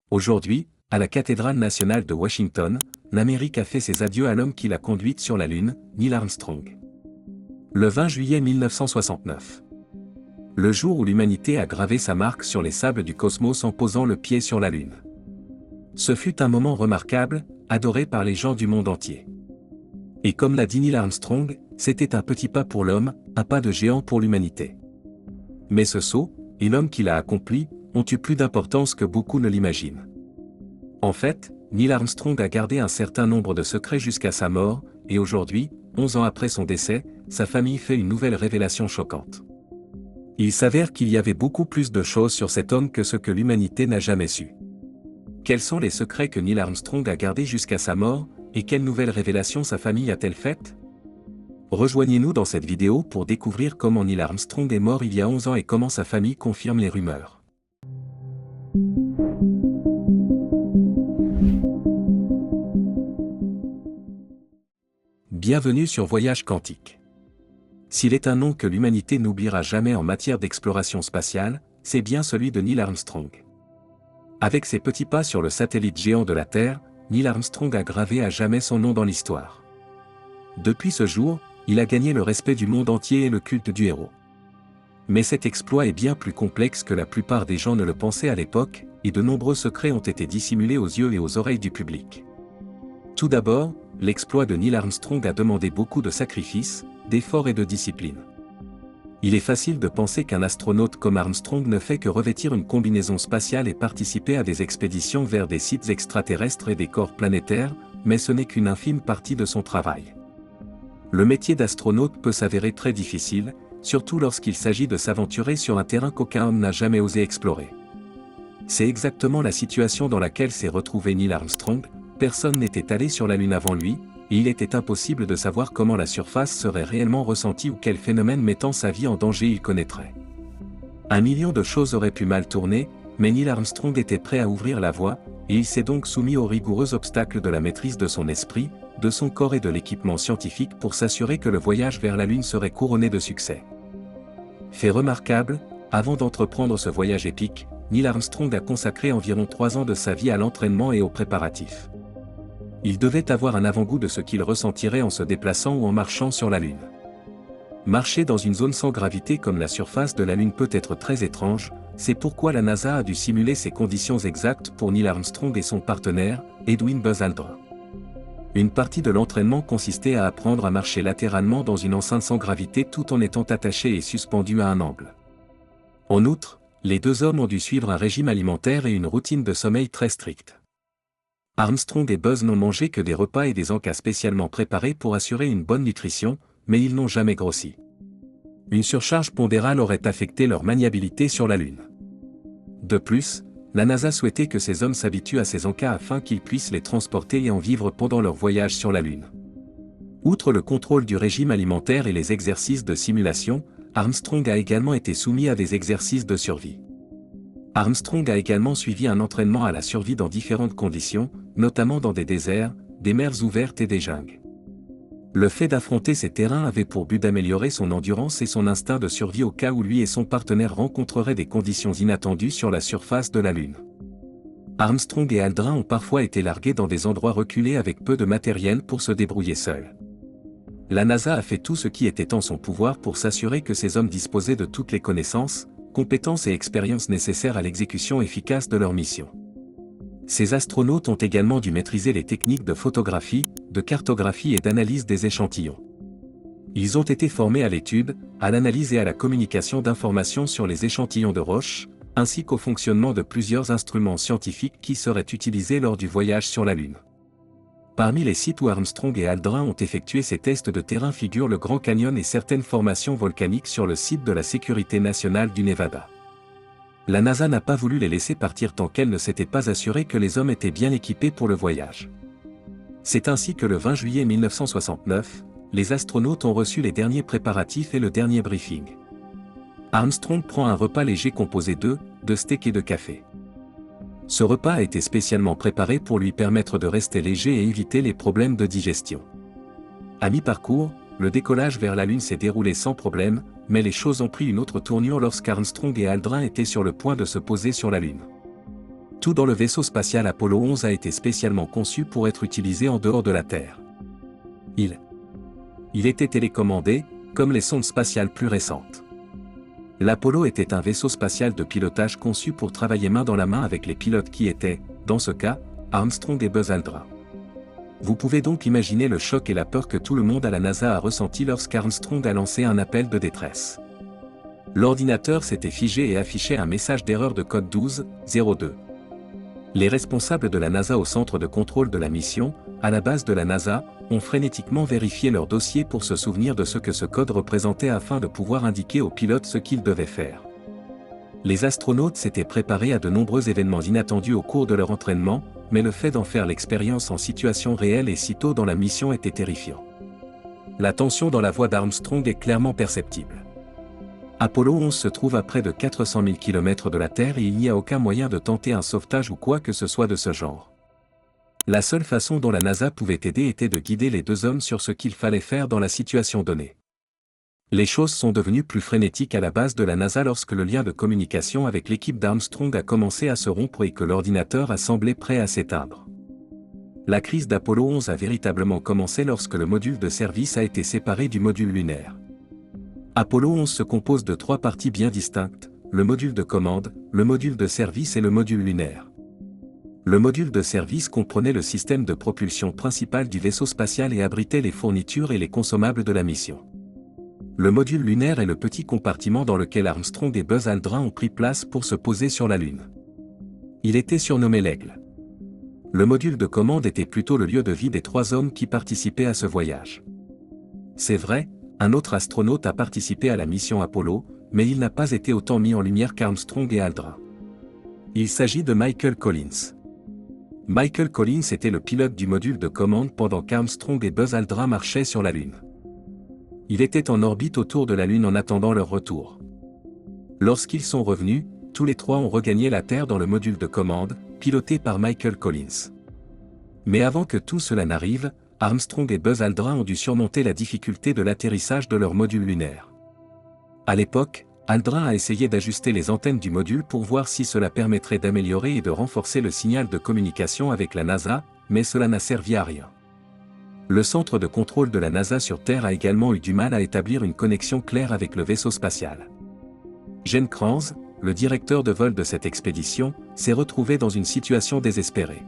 Aujourd'hui, à la cathédrale nationale de Washington, l'Amérique a fait ses adieux à l'homme qui l'a conduite sur la Lune, Neil Armstrong. Le 20 juillet 1969. Le jour où l'humanité a gravé sa marque sur les sables du cosmos en posant le pied sur la Lune. Ce fut un moment remarquable, adoré par les gens du monde entier. Et comme l'a dit Neil Armstrong, c'était un petit pas pour l'homme, un pas de géant pour l'humanité. Mais ce saut, et l'homme qui l'a accompli, ont eu plus d'importance que beaucoup ne l'imaginent. En fait, Neil Armstrong a gardé un certain nombre de secrets jusqu'à sa mort, et aujourd'hui, 11 ans après son décès, sa famille fait une nouvelle révélation choquante. Il s'avère qu'il y avait beaucoup plus de choses sur cet homme que ce que l'humanité n'a jamais su. Quels sont les secrets que Neil Armstrong a gardés jusqu'à sa mort, et quelles nouvelles révélations sa famille a-t-elle faites? Rejoignez-nous dans cette vidéo pour découvrir comment Neil Armstrong est mort il y a 11 ans et comment sa famille confirme les rumeurs. Bienvenue sur Voyage Quantique. S'il est un nom que l'humanité n'oubliera jamais en matière d'exploration spatiale, c'est bien celui de Neil Armstrong. Avec ses petits pas sur le satellite géant de la Terre, Neil Armstrong a gravé à jamais son nom dans l'histoire. Depuis ce jour, il a gagné le respect du monde entier et le culte du héros. Mais cet exploit est bien plus complexe que la plupart des gens ne le pensaient à l'époque, et de nombreux secrets ont été dissimulés aux yeux et aux oreilles du public. Tout d'abord, l'exploit de Neil Armstrong a demandé beaucoup de sacrifices, d'efforts et de discipline. Il est facile de penser qu'un astronaute comme Armstrong ne fait que revêtir une combinaison spatiale et participer à des expéditions vers des sites extraterrestres et des corps planétaires, mais ce n'est qu'une infime partie de son travail. Le métier d'astronaute peut s'avérer très difficile, surtout lorsqu'il s'agit de s'aventurer sur un terrain qu'aucun homme n'a jamais osé explorer. C'est exactement la situation dans laquelle s'est retrouvé Neil Armstrong. Personne n'était allé sur la Lune avant lui, et il était impossible de savoir comment la surface serait réellement ressentie ou quel phénomène mettant sa vie en danger il connaîtrait. Un million de choses auraient pu mal tourner, mais Neil Armstrong était prêt à ouvrir la voie, et il s'est donc soumis aux rigoureux obstacles de la maîtrise de son esprit, de son corps et de l'équipement scientifique pour s'assurer que le voyage vers la Lune serait couronné de succès. Fait remarquable, avant d'entreprendre ce voyage épique, Neil Armstrong a consacré environ 3 ans de sa vie à l'entraînement et aux préparatifs. Il devait avoir un avant-goût de ce qu'il ressentirait en se déplaçant ou en marchant sur la Lune. Marcher dans une zone sans gravité comme la surface de la Lune peut être très étrange, c'est pourquoi la NASA a dû simuler ces conditions exactes pour Neil Armstrong et son partenaire, Edwin Buzz Aldrin. Une partie de l'entraînement consistait à apprendre à marcher latéralement dans une enceinte sans gravité tout en étant attaché et suspendu à un angle. En outre, les deux hommes ont dû suivre un régime alimentaire et une routine de sommeil très stricte. Armstrong et Buzz n'ont mangé que des repas et des encas spécialement préparés pour assurer une bonne nutrition, mais ils n'ont jamais grossi. Une surcharge pondérale aurait affecté leur maniabilité sur la Lune. De plus, la NASA souhaitait que ces hommes s'habituent à ces encas afin qu'ils puissent les transporter et en vivre pendant leur voyage sur la Lune. Outre le contrôle du régime alimentaire et les exercices de simulation, Armstrong a également été soumis à des exercices de survie. Armstrong a également suivi un entraînement à la survie dans différentes conditions, notamment dans des déserts, des mers ouvertes et des jungles. Le fait d'affronter ces terrains avait pour but d'améliorer son endurance et son instinct de survie au cas où lui et son partenaire rencontreraient des conditions inattendues sur la surface de la Lune. Armstrong et Aldrin ont parfois été largués dans des endroits reculés avec peu de matériel pour se débrouiller seuls. La NASA a fait tout ce qui était en son pouvoir pour s'assurer que ces hommes disposaient de toutes les connaissances, compétences et expériences nécessaires à l'exécution efficace de leur mission. Ces astronautes ont également dû maîtriser les techniques de photographie, de cartographie et d'analyse des échantillons. Ils ont été formés à l'étude, à l'analyse et à la communication d'informations sur les échantillons de roches, ainsi qu'au fonctionnement de plusieurs instruments scientifiques qui seraient utilisés lors du voyage sur la Lune. Parmi les sites où Armstrong et Aldrin ont effectué ces tests de terrain figurent le Grand Canyon et certaines formations volcaniques sur le site de la Sécurité nationale du Nevada. La NASA n'a pas voulu les laisser partir tant qu'elle ne s'était pas assurée que les hommes étaient bien équipés pour le voyage. C'est ainsi que le 20 juillet 1969, les astronautes ont reçu les derniers préparatifs et le dernier briefing. Armstrong prend un repas léger composé d'œufs, de steak et de café. Ce repas a été spécialement préparé pour lui permettre de rester léger et éviter les problèmes de digestion. À mi-parcours, le décollage vers la Lune s'est déroulé sans problème, mais les choses ont pris une autre tournure lorsqu'Armstrong et Aldrin étaient sur le point de se poser sur la Lune. Tout dans le vaisseau spatial Apollo 11 a été spécialement conçu pour être utilisé en dehors de la Terre. Il était télécommandé, comme les sondes spatiales plus récentes. L'Apollo était un vaisseau spatial de pilotage conçu pour travailler main dans la main avec les pilotes qui étaient, dans ce cas, Armstrong et Buzz Aldrin. Vous pouvez donc imaginer le choc et la peur que tout le monde à la NASA a ressenti lorsqu'Armstrong a lancé un appel de détresse. L'ordinateur s'était figé et affichait un message d'erreur de code 1202. Les responsables de la NASA au centre de contrôle de la mission, à la base de la NASA, ont frénétiquement vérifié leur dossier pour se souvenir de ce que ce code représentait afin de pouvoir indiquer aux pilotes ce qu'ils devaient faire. Les astronautes s'étaient préparés à de nombreux événements inattendus au cours de leur entraînement, mais le fait d'en faire l'expérience en situation réelle et si tôt dans la mission était terrifiant. La tension dans la voix d'Armstrong est clairement perceptible. Apollo 11 se trouve à près de 400 000 km de la Terre et il n'y a aucun moyen de tenter un sauvetage ou quoi que ce soit de ce genre. La seule façon dont la NASA pouvait aider était de guider les deux hommes sur ce qu'il fallait faire dans la situation donnée. Les choses sont devenues plus frénétiques à la base de la NASA lorsque le lien de communication avec l'équipe d'Armstrong a commencé à se rompre et que l'ordinateur a semblé prêt à s'éteindre. La crise d'Apollo 11 a véritablement commencé lorsque le module de service a été séparé du module lunaire. Apollo 11 se compose de trois parties bien distinctes, le module de commande, le module de service et le module lunaire. Le module de service comprenait le système de propulsion principal du vaisseau spatial et abritait les fournitures et les consommables de la mission. Le module lunaire est le petit compartiment dans lequel Armstrong et Buzz Aldrin ont pris place pour se poser sur la Lune. Il était surnommé l'Aigle. Le module de commande était plutôt le lieu de vie des trois hommes qui participaient à ce voyage. C'est vrai, un autre astronaute a participé à la mission Apollo, mais il n'a pas été autant mis en lumière qu'Armstrong et Aldrin. Il s'agit de Michael Collins. Michael Collins était le pilote du module de commande pendant qu'Armstrong et Buzz Aldrin marchaient sur la Lune. Il était en orbite autour de la Lune en attendant leur retour. Lorsqu'ils sont revenus, tous les trois ont regagné la Terre dans le module de commande, piloté par Michael Collins. Mais avant que tout cela n'arrive, Armstrong et Buzz Aldrin ont dû surmonter la difficulté de l'atterrissage de leur module lunaire. À l'époque, Aldrin a essayé d'ajuster les antennes du module pour voir si cela permettrait d'améliorer et de renforcer le signal de communication avec la NASA, mais cela n'a servi à rien. Le centre de contrôle de la NASA sur Terre a également eu du mal à établir une connexion claire avec le vaisseau spatial. Gene Kranz, le directeur de vol de cette expédition, s'est retrouvé dans une situation désespérée.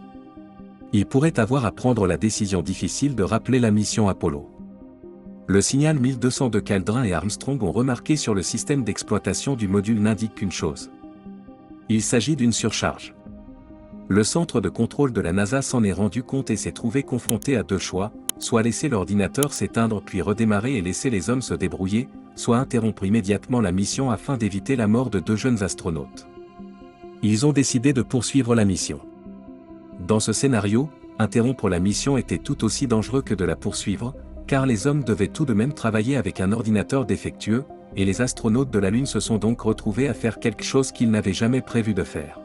Il pourrait avoir à prendre la décision difficile de rappeler la mission Apollo. Le signal 1202 qu'Aldrin et Armstrong ont remarqué sur le système d'exploitation du module n'indique qu'une chose. Il s'agit d'une surcharge. Le centre de contrôle de la NASA s'en est rendu compte et s'est trouvé confronté à deux choix, soit laisser l'ordinateur s'éteindre puis redémarrer et laisser les hommes se débrouiller, soit interrompre immédiatement la mission afin d'éviter la mort de deux jeunes astronautes. Ils ont décidé de poursuivre la mission. Dans ce scénario, interrompre la mission était tout aussi dangereux que de la poursuivre, car les hommes devaient tout de même travailler avec un ordinateur défectueux, et les astronautes de la Lune se sont donc retrouvés à faire quelque chose qu'ils n'avaient jamais prévu de faire.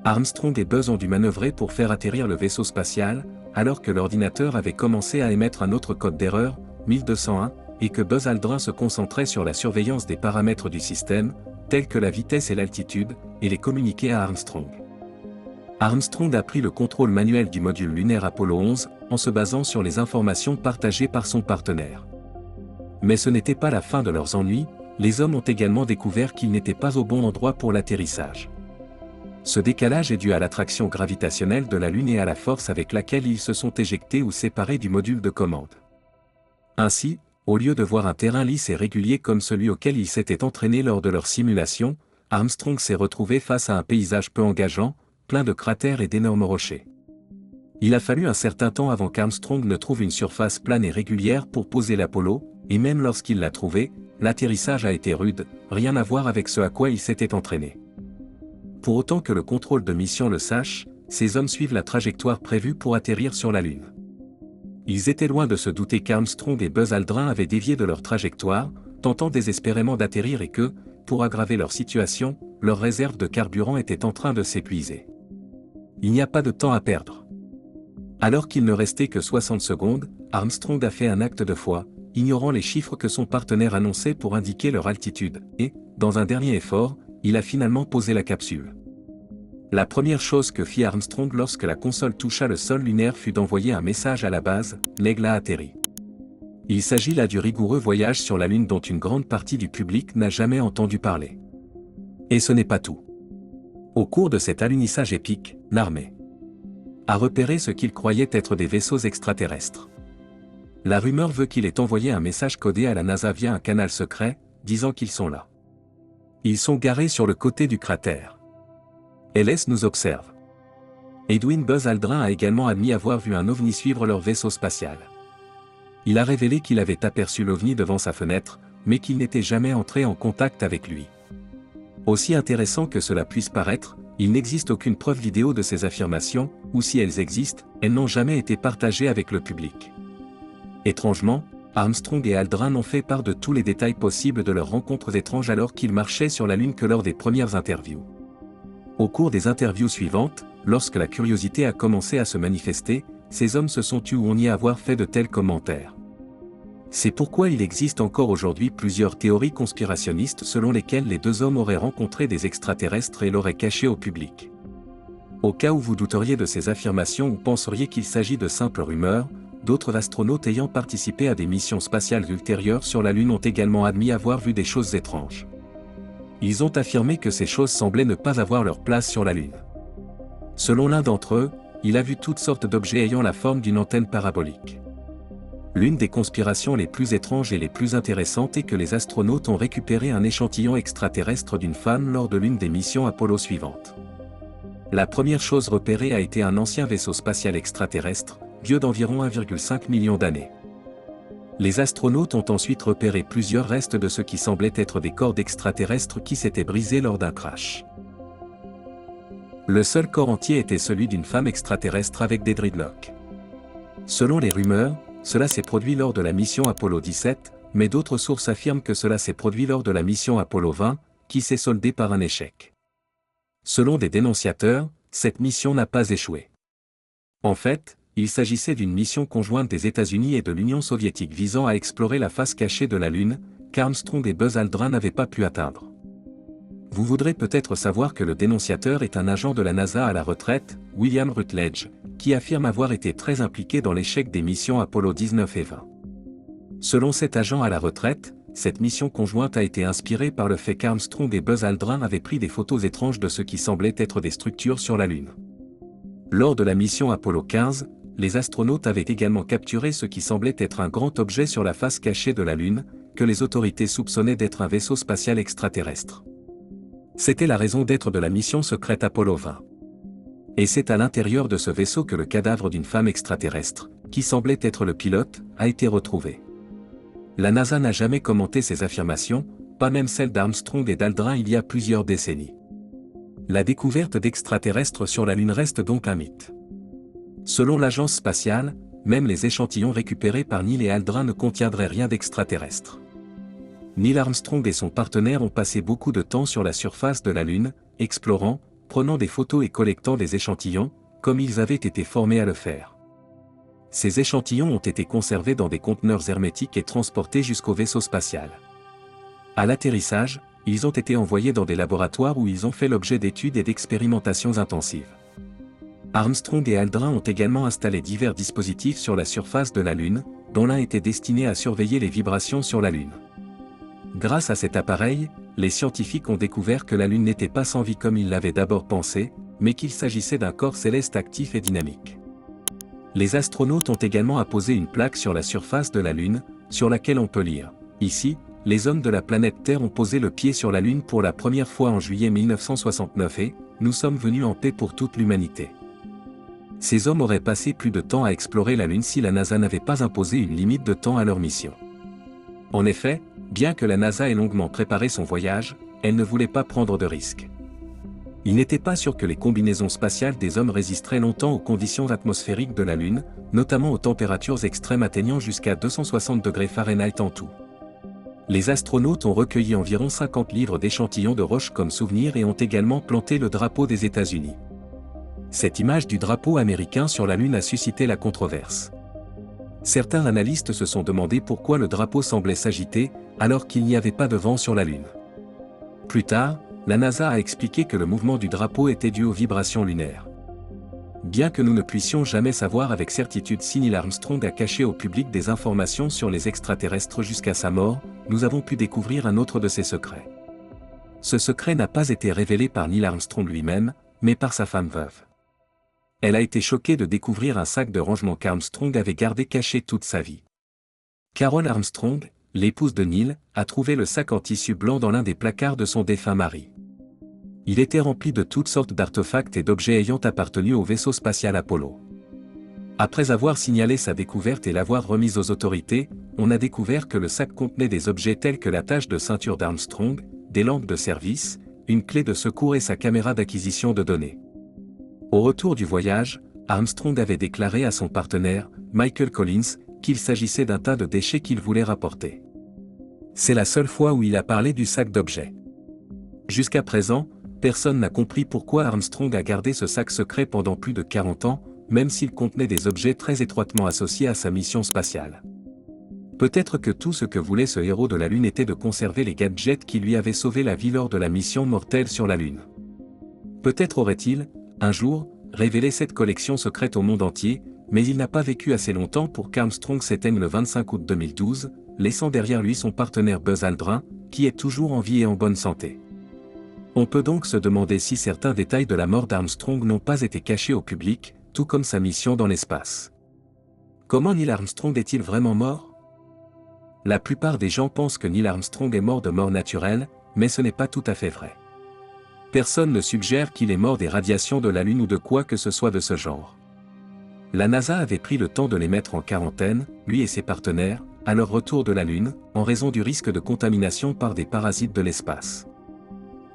Armstrong et Buzz ont dû manœuvrer pour faire atterrir le vaisseau spatial, alors que l'ordinateur avait commencé à émettre un autre code d'erreur, 1201, et que Buzz Aldrin se concentrait sur la surveillance des paramètres du système, tels que la vitesse et l'altitude, et les communiquer à Armstrong. Armstrong a pris le contrôle manuel du module lunaire Apollo 11, en se basant sur les informations partagées par son partenaire. Mais ce n'était pas la fin de leurs ennuis, les hommes ont également découvert qu'ils n'étaient pas au bon endroit pour l'atterrissage. Ce décalage est dû à l'attraction gravitationnelle de la Lune et à la force avec laquelle ils se sont éjectés ou séparés du module de commande. Ainsi, au lieu de voir un terrain lisse et régulier comme celui auquel ils s'étaient entraînés lors de leur simulation, Armstrong s'est retrouvé face à un paysage peu engageant, plein de cratères et d'énormes rochers. Il a fallu un certain temps avant qu'Armstrong ne trouve une surface plane et régulière pour poser l'Apollo, et même lorsqu'il l'a trouvé, l'atterrissage a été rude, rien à voir avec ce à quoi il s'était entraîné. Pour autant que le contrôle de mission le sache, ces hommes suivent la trajectoire prévue pour atterrir sur la Lune. Ils étaient loin de se douter qu'Armstrong et Buzz Aldrin avaient dévié de leur trajectoire, tentant désespérément d'atterrir et que, pour aggraver leur situation, leur réserve de carburant était en train de s'épuiser. Il n'y a pas de temps à perdre. Alors qu'il ne restait que 60 secondes, Armstrong a fait un acte de foi, ignorant les chiffres que son partenaire annonçait pour indiquer leur altitude, et, dans un dernier effort, il a finalement posé la capsule. La première chose que fit Armstrong lorsque la console toucha le sol lunaire fut d'envoyer un message à la base, l'Aigle a atterri. Il s'agit là du rigoureux voyage sur la Lune dont une grande partie du public n'a jamais entendu parler. Et ce n'est pas tout. Au cours de cet alunissage épique, l'armée a repéré ce qu'il croyait être des vaisseaux extraterrestres. La rumeur veut qu'il ait envoyé un message codé à la NASA via un canal secret, disant qu'ils sont là. Ils sont garés sur le côté du cratère. LS nous observe. Edwin Buzz Aldrin a également admis avoir vu un ovni suivre leur vaisseau spatial. Il a révélé qu'il avait aperçu l'ovni devant sa fenêtre, mais qu'il n'était jamais entré en contact avec lui. Aussi intéressant que cela puisse paraître, il n'existe aucune preuve vidéo de ces affirmations, ou si elles existent, elles n'ont jamais été partagées avec le public. Étrangement, Armstrong et Aldrin n'ont fait part de tous les détails possibles de leurs rencontres étranges alors qu'ils marchaient sur la Lune que lors des premières interviews. Au cours des interviews suivantes, lorsque la curiosité a commencé à se manifester, ces hommes se sont tus ou ont nié avoir fait de tels commentaires. C'est pourquoi il existe encore aujourd'hui plusieurs théories conspirationnistes selon lesquelles les deux hommes auraient rencontré des extraterrestres et l'auraient caché au public. Au cas où vous douteriez de ces affirmations ou penseriez qu'il s'agit de simples rumeurs, d'autres astronautes ayant participé à des missions spatiales ultérieures sur la Lune ont également admis avoir vu des choses étranges. Ils ont affirmé que ces choses semblaient ne pas avoir leur place sur la Lune. Selon l'un d'entre eux, il a vu toutes sortes d'objets ayant la forme d'une antenne parabolique. L'une des conspirations les plus étranges et les plus intéressantes est que les astronautes ont récupéré un échantillon extraterrestre d'une femme lors de l'une des missions Apollo suivantes. La première chose repérée a été un ancien vaisseau spatial extraterrestre, vieux d'environ 1,5 million d'années. Les astronautes ont ensuite repéré plusieurs restes de ce qui semblait être des corps d'extraterrestres qui s'étaient brisés lors d'un crash. Le seul corps entier était celui d'une femme extraterrestre avec des dreadlocks. Selon les rumeurs, cela s'est produit lors de la mission Apollo 17, mais d'autres sources affirment que cela s'est produit lors de la mission Apollo 20, qui s'est soldée par un échec. Selon des dénonciateurs, cette mission n'a pas échoué. En fait, il s'agissait d'une mission conjointe des États-Unis et de l'Union soviétique visant à explorer la face cachée de la Lune, qu'Armstrong et Buzz Aldrin n'avaient pas pu atteindre. Vous voudrez peut-être savoir que le dénonciateur est un agent de la NASA à la retraite, William Rutledge, qui affirme avoir été très impliqué dans l'échec des missions Apollo 19 et 20. Selon cet agent à la retraite, cette mission conjointe a été inspirée par le fait qu'Armstrong et Buzz Aldrin avaient pris des photos étranges de ce qui semblait être des structures sur la Lune. Lors de la mission Apollo 15, les astronautes avaient également capturé ce qui semblait être un grand objet sur la face cachée de la Lune, que les autorités soupçonnaient d'être un vaisseau spatial extraterrestre. C'était la raison d'être de la mission secrète Apollo 20. Et c'est à l'intérieur de ce vaisseau que le cadavre d'une femme extraterrestre, qui semblait être le pilote, a été retrouvé. La NASA n'a jamais commenté ces affirmations, pas même celles d'Armstrong et d'Aldrin il y a plusieurs décennies. La découverte d'extraterrestres sur la Lune reste donc un mythe. Selon l'agence spatiale, même les échantillons récupérés par Neil et Aldrin ne contiendraient rien d'extraterrestre. Neil Armstrong et son partenaire ont passé beaucoup de temps sur la surface de la Lune, explorant, prenant des photos et collectant des échantillons, comme ils avaient été formés à le faire. Ces échantillons ont été conservés dans des conteneurs hermétiques et transportés jusqu'au vaisseau spatial. À l'atterrissage, ils ont été envoyés dans des laboratoires où ils ont fait l'objet d'études et d'expérimentations intensives. Armstrong et Aldrin ont également installé divers dispositifs sur la surface de la Lune, dont l'un était destiné à surveiller les vibrations sur la Lune. Grâce à cet appareil, les scientifiques ont découvert que la Lune n'était pas sans vie comme ils l'avaient d'abord pensé, mais qu'il s'agissait d'un corps céleste actif et dynamique. Les astronautes ont également apposé une plaque sur la surface de la Lune, sur laquelle on peut lire « Ici, les hommes de la planète Terre ont posé le pied sur la Lune pour la première fois en juillet 1969 et « Nous sommes venus en paix pour toute l'humanité ». Ces hommes auraient passé plus de temps à explorer la Lune si la NASA n'avait pas imposé une limite de temps à leur mission. En effet, bien que la NASA ait longuement préparé son voyage, elle ne voulait pas prendre de risques. Il n'était pas sûr que les combinaisons spatiales des hommes résisteraient longtemps aux conditions atmosphériques de la Lune, notamment aux températures extrêmes atteignant jusqu'à 260 degrés Fahrenheit en tout. Les astronautes ont recueilli environ 50 livres d'échantillons de roches comme souvenir et ont également planté le drapeau des États-Unis. Cette image du drapeau américain sur la Lune a suscité la controverse. Certains analystes se sont demandé pourquoi le drapeau semblait s'agiter, alors qu'il n'y avait pas de vent sur la Lune. Plus tard, la NASA a expliqué que le mouvement du drapeau était dû aux vibrations lunaires. Bien que nous ne puissions jamais savoir avec certitude si Neil Armstrong a caché au public des informations sur les extraterrestres jusqu'à sa mort, nous avons pu découvrir un autre de ses secrets. Ce secret n'a pas été révélé par Neil Armstrong lui-même, mais par sa femme veuve. Elle a été choquée de découvrir un sac de rangement qu'Armstrong avait gardé caché toute sa vie. Carol Armstrong, l'épouse de Neil, a trouvé le sac en tissu blanc dans l'un des placards de son défunt mari. Il était rempli de toutes sortes d'artefacts et d'objets ayant appartenu au vaisseau spatial Apollo. Après avoir signalé sa découverte et l'avoir remise aux autorités, on a découvert que le sac contenait des objets tels que l'attache de ceinture d'Armstrong, des lampes de service, une clé de secours et sa caméra d'acquisition de données. Au retour du voyage, Armstrong avait déclaré à son partenaire, Michael Collins, qu'il s'agissait d'un tas de déchets qu'il voulait rapporter. C'est la seule fois où il a parlé du sac d'objets. Jusqu'à présent, personne n'a compris pourquoi Armstrong a gardé ce sac secret pendant plus de 40 ans, même s'il contenait des objets très étroitement associés à sa mission spatiale. Peut-être que tout ce que voulait ce héros de la Lune était de conserver les gadgets qui lui avaient sauvé la vie lors de la mission mortelle sur la Lune. Peut-être aurait-il, un jour, révélé cette collection secrète au monde entier, mais il n'a pas vécu assez longtemps pour qu'Armstrong s'éteigne le 25 août 2012, laissant derrière lui son partenaire Buzz Aldrin, qui est toujours en vie et en bonne santé. On peut donc se demander si certains détails de la mort d'Armstrong n'ont pas été cachés au public, tout comme sa mission dans l'espace. Comment Neil Armstrong est-il vraiment mort? La plupart des gens pensent que Neil Armstrong est mort de mort naturelle, mais ce n'est pas tout à fait vrai. Personne ne suggère qu'il est mort des radiations de la Lune ou de quoi que ce soit de ce genre. La NASA avait pris le temps de les mettre en quarantaine, lui et ses partenaires, à leur retour de la Lune, en raison du risque de contamination par des parasites de l'espace.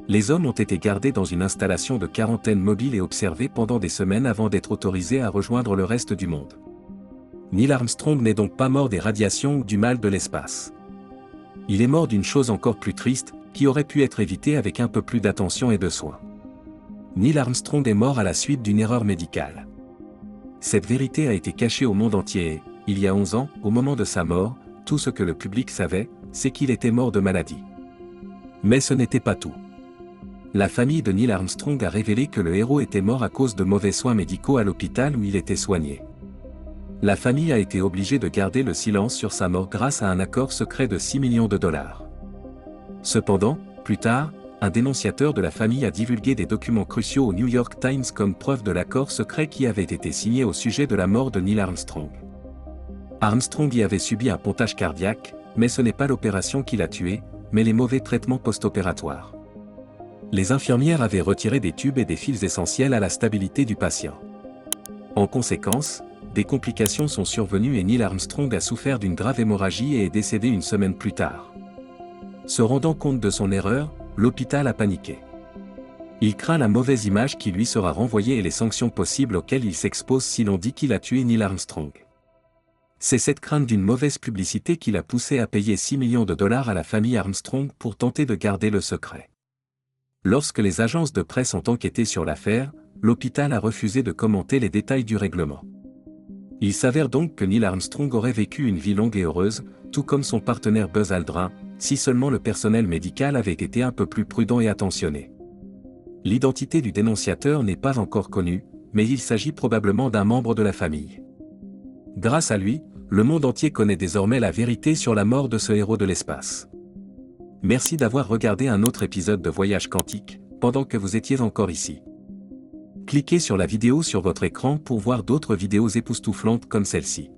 Les hommes ont été gardés dans une installation de quarantaine mobile et observés pendant des semaines avant d'être autorisés à rejoindre le reste du monde. Neil Armstrong n'est donc pas mort des radiations ou du mal de l'espace. Il est mort d'une chose encore plus triste, qui aurait pu être évitée avec un peu plus d'attention et de soin. Neil Armstrong est mort à la suite d'une erreur médicale. Cette vérité a été cachée au monde entier et, il y a 11 ans, au moment de sa mort, tout ce que le public savait, c'est qu'il était mort de maladie. Mais ce n'était pas tout. La famille de Neil Armstrong a révélé que le héros était mort à cause de mauvais soins médicaux à l'hôpital où il était soigné. La famille a été obligée de garder le silence sur sa mort grâce à un accord secret de 6 millions de dollars. Cependant, plus tard, un dénonciateur de la famille a divulgué des documents cruciaux au New York Times comme preuve de l'accord secret qui avait été signé au sujet de la mort de Neil Armstrong. Armstrong y avait subi un pontage cardiaque, mais ce n'est pas l'opération qui l'a tué, mais les mauvais traitements post-opératoires. Les infirmières avaient retiré des tubes et des fils essentiels à la stabilité du patient. En conséquence, des complications sont survenues et Neil Armstrong a souffert d'une grave hémorragie et est décédé une semaine plus tard. Se rendant compte de son erreur, l'hôpital a paniqué. Il craint la mauvaise image qui lui sera renvoyée et les sanctions possibles auxquelles il s'expose si l'on dit qu'il a tué Neil Armstrong. C'est cette crainte d'une mauvaise publicité qui l'a poussé à payer 6 millions de dollars à la famille Armstrong pour tenter de garder le secret. Lorsque les agences de presse ont enquêté sur l'affaire, l'hôpital a refusé de commenter les détails du règlement. Il s'avère donc que Neil Armstrong aurait vécu une vie longue et heureuse, tout comme son partenaire Buzz Aldrin, si seulement le personnel médical avait été un peu plus prudent et attentionné. L'identité du dénonciateur n'est pas encore connue, mais il s'agit probablement d'un membre de la famille. Grâce à lui, le monde entier connaît désormais la vérité sur la mort de ce héros de l'espace. Merci d'avoir regardé un autre épisode de Voyage Quantique, pendant que vous étiez encore ici. Cliquez sur la vidéo sur votre écran pour voir d'autres vidéos époustouflantes comme celle-ci.